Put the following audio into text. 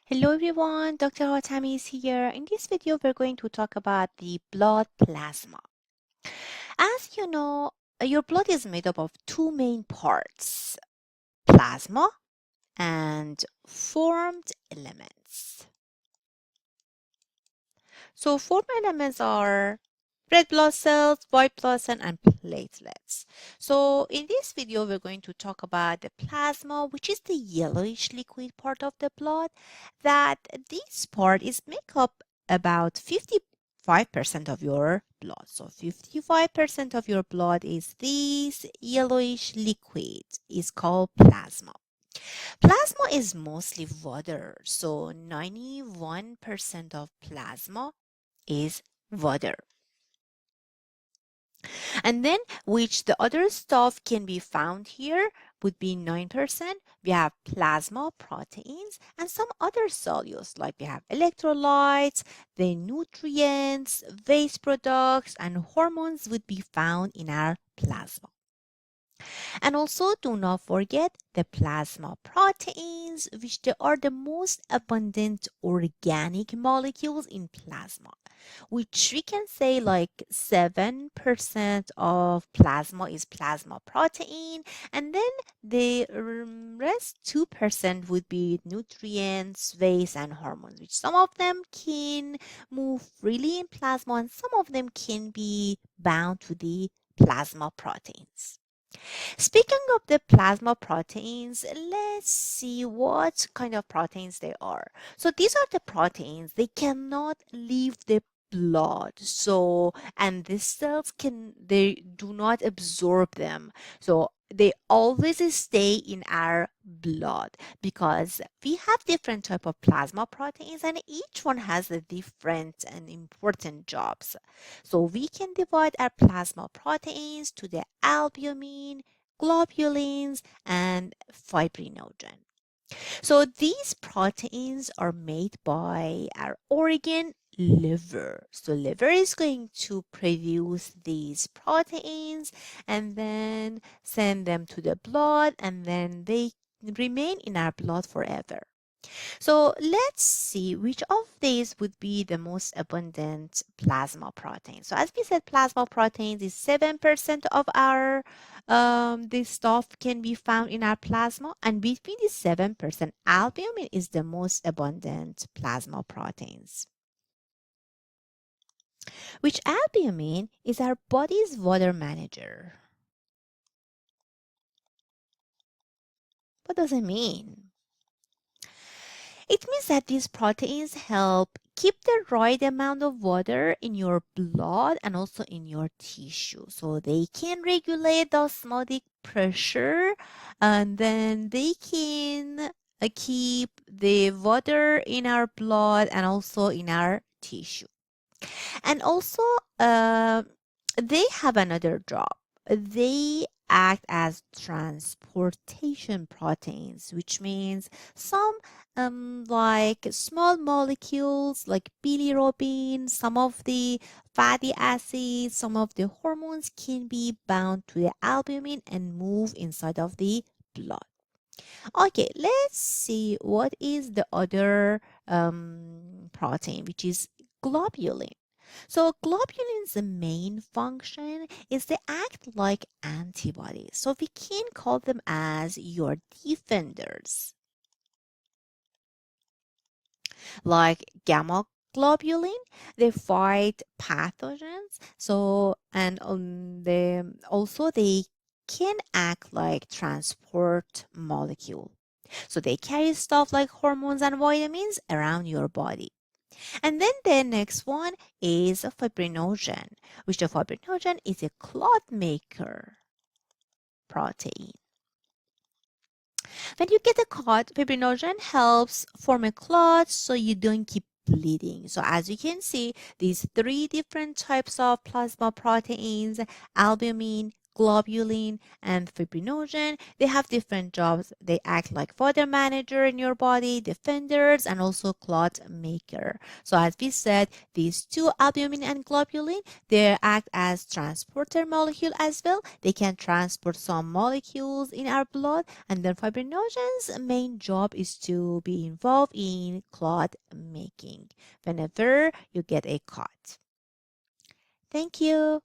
Hello everyone, Dr. Hatami is here. In this video, we're going to talk about the blood plasma. As you know, your blood is made up of two main parts, plasma and formed elements. So formed elements are red blood cells, white blood cells, and platelets. So in this video, we're going to talk about the plasma, which is the yellowish liquid part of the blood. That this part is make up about 55% of your blood. So 55% of your blood is this yellowish liquid is called plasma. Plasma is mostly water. So 91% of plasma is water. And then which the other stuff can be found here would be 9%. We have plasma proteins and some other cellulose like we have electrolytes, the nutrients, waste products, and hormones would be found in our plasma. And also do not forget the plasma proteins, which they are the most abundant organic molecules in plasma, which we can say like 7% of plasma is plasma protein, and then the rest 2% would be nutrients, waste, and hormones, which some of them can move freely in plasma and some of them can be bound to the plasma proteins. Speaking of the plasma proteins, let's see what kind of proteins they are. So these are the proteins, they cannot leave the blood. So, and these cells they do not absorb them. So they always stay in our blood because we have different type of plasma proteins and each one has a different and important jobs. So we can divide our plasma proteins to the albumin, globulins, and fibrinogen. So these proteins are made by our organ liver. So liver is going to produce these proteins and then send them to the blood and then they remain in our blood forever. So let's see which of these would be the most abundant plasma protein. So as we said, plasma proteins is 7% of our this stuff can be found in our plasma, and between the 7%, albumin is the most abundant plasma proteins. Which albumin is our body's water manager. What does it mean? It means that these proteins help keep the right amount of water in your blood and also in your tissue. So they can regulate the osmotic pressure and then they can keep the water in our blood and also in our tissue. And also, uh, they have another job. They act as transportation proteins, which means some like small molecules like bilirubin, some of the fatty acids, some of the hormones can be bound to the albumin and move inside of the blood. Okay, let's see what is the other protein, which is globulin. So globulin's main function is they act like antibodies. So we can call them as your defenders. Like gamma globulin, they fight pathogens. So and they can act like transport molecule. So they carry stuff like hormones and vitamins around your body. And then the next one is a fibrinogen, which the fibrinogen is a clot maker protein. When you get a clot, fibrinogen helps form a clot so you don't keep bleeding. So as you can see, these three different types of plasma proteins, albumin, globulin, and fibrinogen. They have different jobs. They act like fodder manager in your body, defenders, and also clot maker. So as we said, these two, albumin and globulin, they act as transporter molecule as well. They can transport some molecules in our blood, and then fibrinogen's main job is to be involved in clot making whenever you get a cut. Thank you.